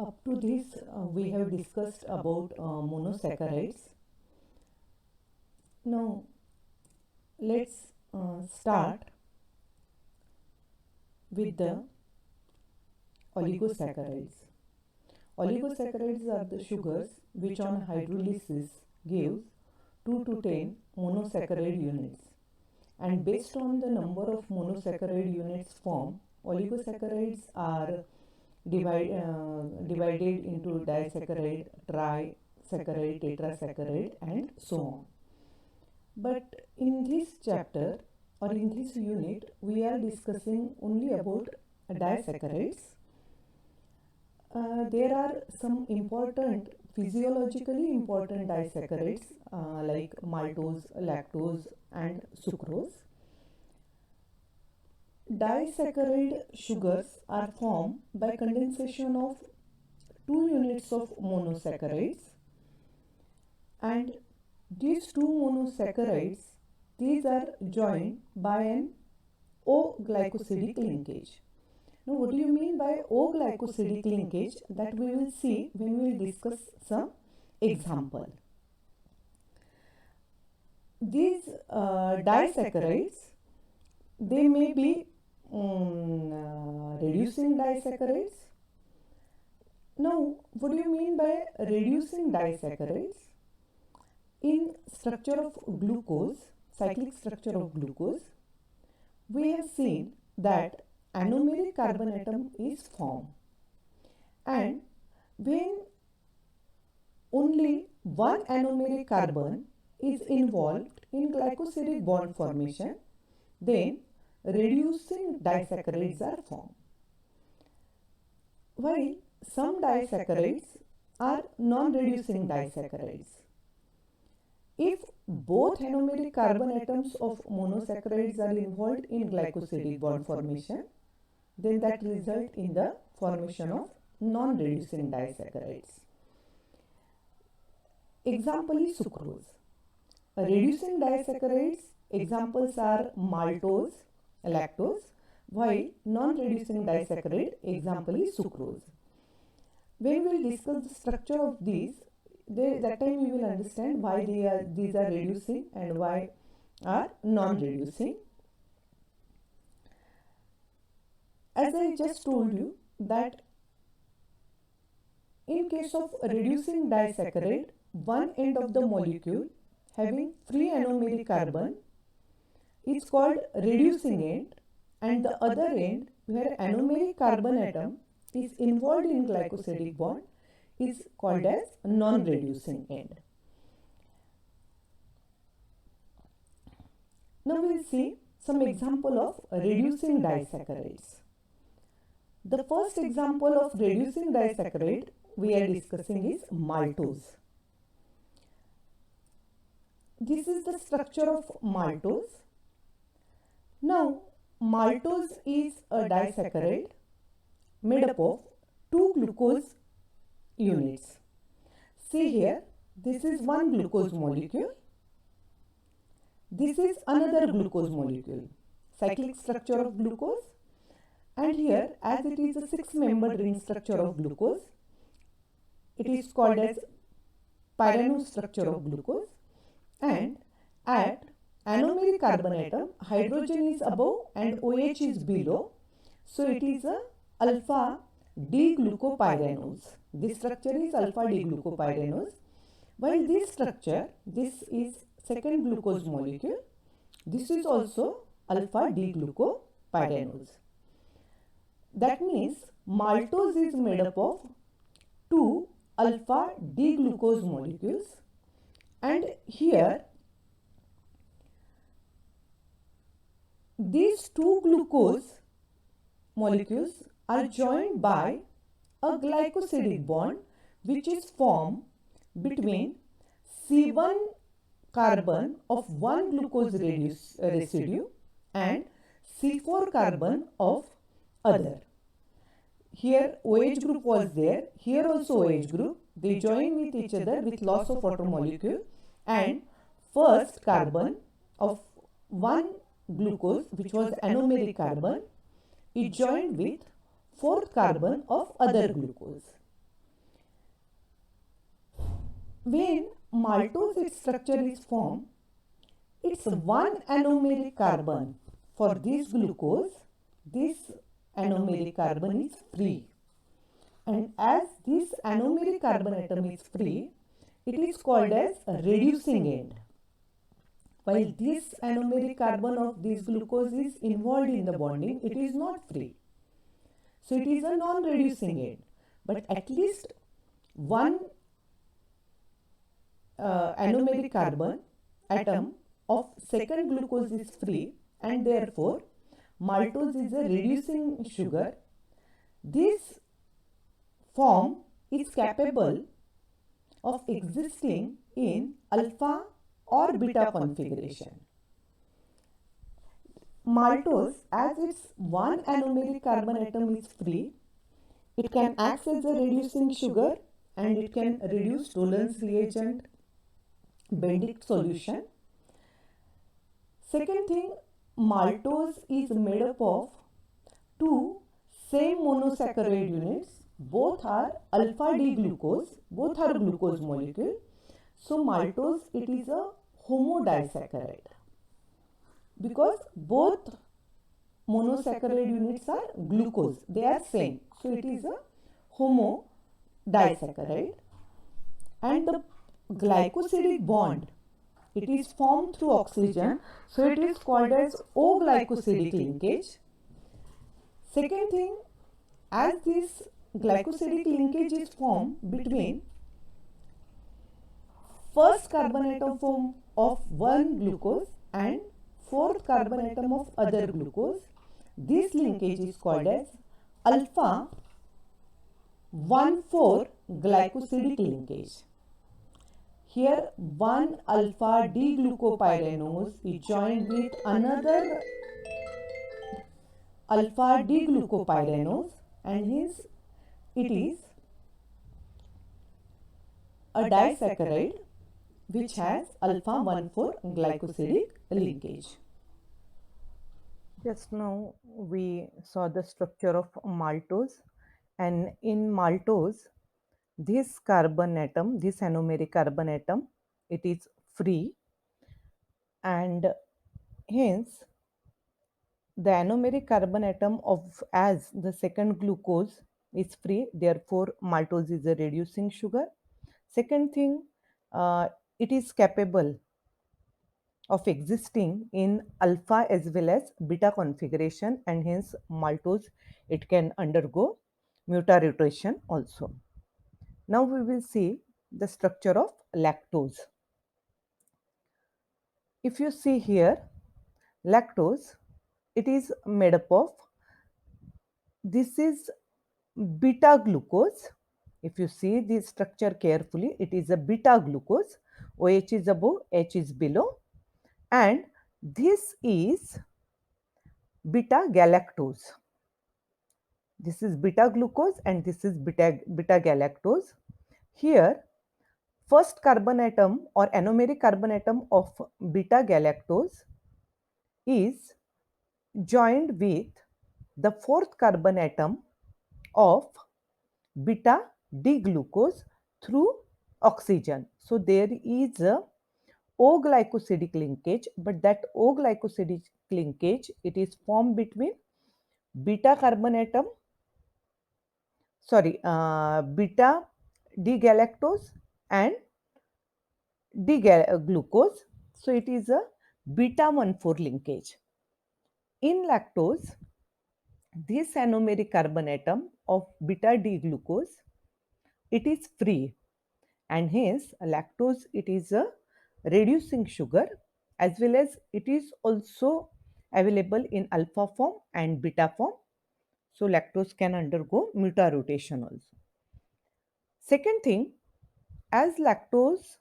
Up to this, we have discussed about monosaccharides. Now, let's start with the oligosaccharides. Oligosaccharides are the sugars which on hydrolysis gives 2 to 10 monosaccharide units. And based on the number of monosaccharide units formed, oligosaccharides are divided into disaccharide, trisaccharide, tetrasaccharide and so on. But in this chapter or in this unit, we are discussing only about disaccharides. There are some important, physiologically important disaccharides like maltose, lactose and sucrose. Disaccharide sugars are formed by condensation of 2 units of monosaccharides, and these 2 monosaccharides, these are joined by an O-glycosidic linkage. Now, what do you mean by O-glycosidic linkage? That we will see when we will discuss some example. These disaccharides, they may be reducing disaccharides. Now, what do you mean by reducing disaccharides? In structure of glucose, cyclic structure of glucose, we have seen that anomeric carbon atom is formed, and when only one anomeric carbon is involved in glycosidic bond formation, then reducing disaccharides are formed. While some disaccharides are non-reducing disaccharides. If both anomeric carbon atoms of monosaccharides are involved in glycosidic bond formation, then that results in the formation of non-reducing disaccharides. Example is sucrose. Reducing disaccharides examples are maltose, lactose, while non-reducing disaccharide example is sucrose. When we will discuss the structure of these, that time we will understand why these are reducing and why are non-reducing. As I just told you that in case of reducing disaccharide, one end of the molecule having free anomeric carbon is called reducing end, and the other end where anomeric carbon atom is involved in glycosidic bond is called as non-reducing end. Now we will see some example of reducing disaccharides. The first example of reducing disaccharide we are discussing is maltose. This is the structure of maltose. Now, maltose is a disaccharide made up of 2 glucose units. See here, this is one glucose molecule. This is another glucose molecule, cyclic structure of glucose. And here, as it is a 6-membered ring structure of glucose, it is called as pyranose structure of glucose. And at anomeric carbon atom, hydrogen is above and OH is below. So it is a alpha D-glucopyranose. This structure is alpha D-glucopyranose. While this structure, this is second glucose molecule. This is also alpha D-glucopyranose. That means maltose is made up of 2 alpha D-glucose molecules, and here these 2 glucose molecules are joined by a glycosidic bond which is formed between C1 carbon of one glucose residue and C4 carbon of other. Here OH group was there, here also OH group. They join with each other with loss of water molecule, and first carbon of one glucose, which was anomeric carbon, is joined with fourth carbon of other glucose. When maltose its structure is formed, it's one anomeric carbon. For this glucose, this anomeric carbon is free. And as this anomeric carbon atom is free, it is called as a reducing end. While this anomeric carbon of this glucose is involved in the bonding, it is not free. So it is a non-reducing end. But at least one anomeric carbon atom of second glucose is free, and therefore maltose is a reducing sugar. This form is capable of existing in alpha or beta configuration. Maltose, as its one anomeric carbon atom is free, it can act as a reducing sugar and it can reduce Tollens reagent, Benedict solution. Second thing, maltose is made up of two same monosaccharide units. Both are alpha D glucose, both are glucose molecule. So maltose, it is a homodisaccharide because both monosaccharide units are glucose, they are same. So it is a homodisaccharide, and the glycosidic bond, it is formed through oxygen, so it is called as O-glycosidic linkage. Second thing, as this glycosidic linkage is formed between first carbon atom of one glucose and fourth carbon atom of other glucose, this linkage is called as alpha 1,4 glycosidic linkage. Here one alpha D-glucopyranose is joined with another alpha D-glucopyranose, and hence it is a disaccharide which has alpha 1,4 glycosidic linkage. Just now we saw the structure of maltose, and in maltose this carbon atom, this anomeric carbon atom, it is free, and hence the anomeric carbon atom of as the second glucose is free, therefore maltose is a reducing sugar. Second thing, it is capable of existing in alpha as well as beta configuration, and hence maltose, it can undergo mutarotation also. Now we will see the structure of lactose. If you see here, lactose, it is made up of, this is beta glucose. If you see the structure carefully, it is a beta glucose. OH is above, H is below, and this is beta galactose. This is beta glucose and this is beta galactose. Here, first carbon atom or anomeric carbon atom of beta galactose is joined with the fourth carbon atom of beta D-glucose through oxygen. So there is a O-glycosidic linkage, but that O-glycosidic linkage, it is formed between beta carbon atom, beta D-galactose and D-glucose. So it is a beta 1,4 linkage. In lactose, this anomeric carbon atom of beta D-glucose, it is free, and hence lactose, it is a reducing sugar, as well as it is also available in alpha form and beta form. So lactose can undergo mutarotation also. Second thing, as lactose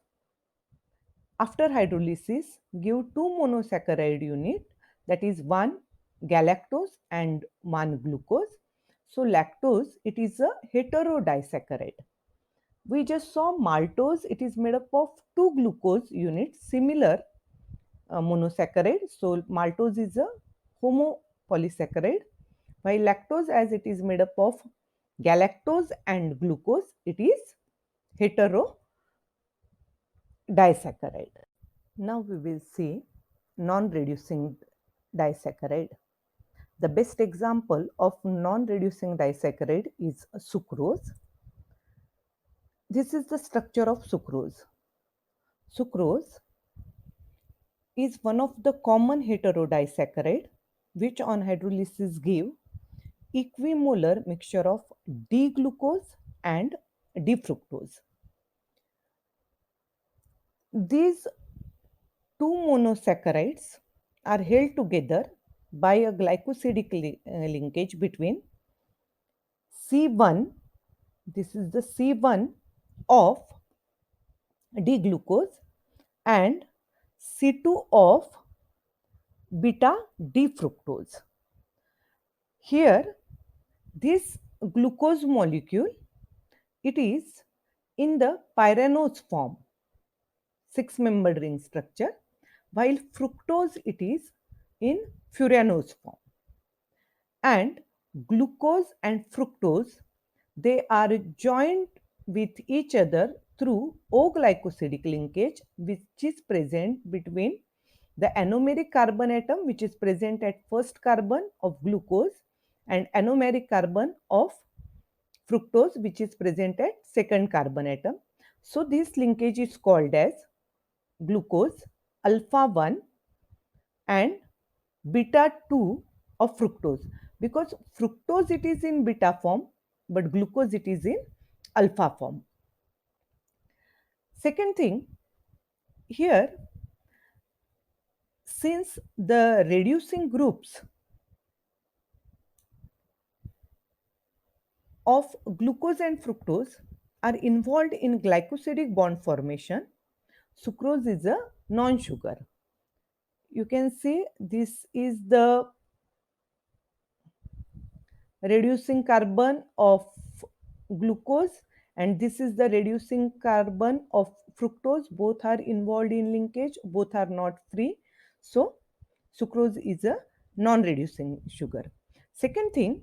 after hydrolysis give two monosaccharide unit, that is one galactose and one glucose. So lactose, it is a heterodisaccharide. We just saw maltose, it is made up of two glucose units, similar monosaccharide. So maltose is a homopolysaccharide, while lactose, as it is made up of galactose and glucose, it is heterodisaccharide. disaccharide. Now we will see non-reducing disaccharide. The best example of non-reducing disaccharide is sucrose. This is the structure of sucrose. Sucrose is one of the common heterodisaccharide which on hydrolysis give equimolar mixture of D-glucose and D-fructose. These two monosaccharides are held together by a glycosidic linkage between C1, this is the C1 of D-glucose, and C2 of beta D-fructose. Here, this glucose molecule, it is in the pyranose form, 6-membered ring structure, while fructose it is in furanose form. And glucose and fructose, they are joined with each other through O-glycosidic linkage which is present between the anomeric carbon atom which is present at first carbon of glucose and anomeric carbon of fructose which is present at second carbon atom. So this linkage is called as glucose alpha 1 and beta 2 of fructose, because fructose it is in beta form but glucose it is in alpha form. Second thing, here since the reducing groups of glucose and fructose are involved in glycosidic bond formation, sucrose is a non-sugar. You can see this is the reducing carbon of glucose and this is the reducing carbon of fructose. Both are involved in linkage, both are not free. So sucrose is a non-reducing sugar. Second thing,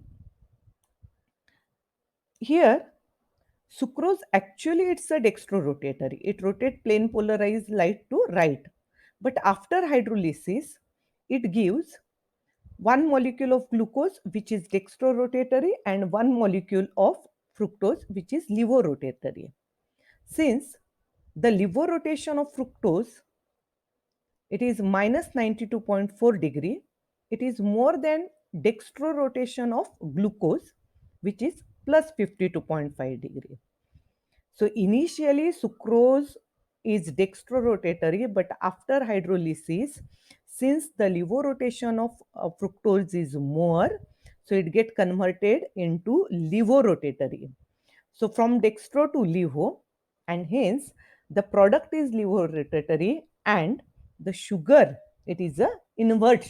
here sucrose actually it's a dextrorotatory. It rotates plane polarized light to right. But after hydrolysis, it gives one molecule of glucose which is dextrorotatory and one molecule of fructose which is levorotatory. Since the levo-rotation of fructose, it is minus 92.4 degree, it is more than dextrorotation of glucose which is plus 52.5 degree. So initially sucrose is dextrorotatory, but after hydrolysis, since the levo-rotation of fructose is more, so it get converted into levorotatory. So from dextro to levo, and hence the product is levorotatory and the sugar, it is a invert